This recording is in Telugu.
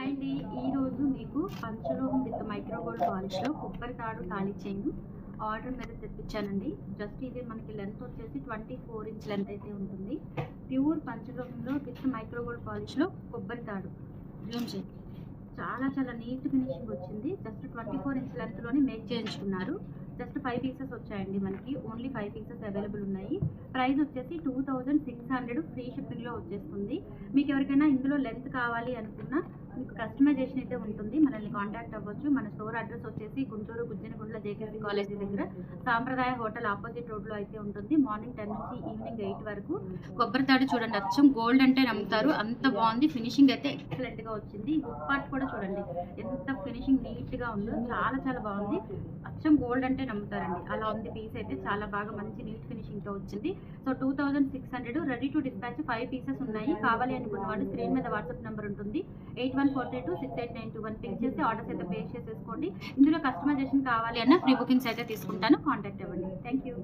హాయ్ అండి. ఈరోజు మీకు పంచలోహం విత్ మైక్రో గోల్డ్ పాలిష్లో కొబ్బరి తాడు తాళి చైన్ ఆర్డర్ మీద తెప్పించానండి. జస్ట్ ఇది మనకి లెంత్ వచ్చేసి 24 ఇంచ్ లెంత్ అయితే ఉంటుంది. ప్యూర్ పంచలోహంలో విత్ మైక్రో గోల్డ్ పాలిష్లో కొబ్బరి తాడు జూమ్ చేయి. చాలా నీట్ ఫినిషింగ్ వచ్చింది. జస్ట్ 24 ఇంచ్ లెంత్లోనే మేక్ చేయించుకున్నారు. జస్ట్ 5 పీసెస్ వచ్చాయండి. మనకి ఓన్లీ 5 పీసెస్ అవైలబుల్ ఉన్నాయి. ప్రైస్ వచ్చేసి 2600 ఫ్రీ షిప్పింగ్లో వచ్చేస్తుంది. మీకు ఎవరికైనా ఇందులో లెంత్ కావాలి అనుకున్నా మీకు కస్టమైజేషన్ అయితే ఉంటుంది. మనల్ని కాంటాక్ట్ అవ్వచ్చు. మన స్టోర్ అడ్రస్ వచ్చేసి గుంటూరు గుజ్జనగుండ్ల జేకేసీ కాలేజీ దగ్గర సాంప్రదాయ హోటల్ ఆపోజిట్ రోడ్లో అయితే ఉంటుంది. మార్నింగ్ 10 నుంచి ఈవినింగ్ 8 వరకు. కొబ్బరి తాడు చూడండి, అచ్చం గోల్డ్ అంటే నమ్ముతారు, అంత బాగుంది. ఫినిషింగ్ అయితే ఎక్సలెంట్గా వచ్చింది. హుక్ పార్ట్ కూడా చూడండి ఎంత ఫినిషింగ్ నీట్గా ఉందో, చాలా బాగుంది. అచ్చం గోల్డ్ అంటే నమ్ముతారండి, అలా ఉంది. పీస్ అయితే చాలా బాగా మంచి నీట్ ఫినిషింగ్తో వచ్చింది. So 2600 ready to dispatch 5 pieces ఉన్నాయి. కావాలి అనుకున్న వాళ్ళు స్క్రీన్ మీద వాట్సాప్ నెంబర్ ఉంటుంది 8142268921 పింక్ చేసి ఆర్డర్స్ అయితే ప్లేస్ చేసేసుకోండి. ఇందులో కస్టమైజేషన్ కావాలి అన్న ప్రీ బుకింగ్స్ అయితే తీసుకుంటాను. కాంటాక్ట్ అవ్వండి. Thank you.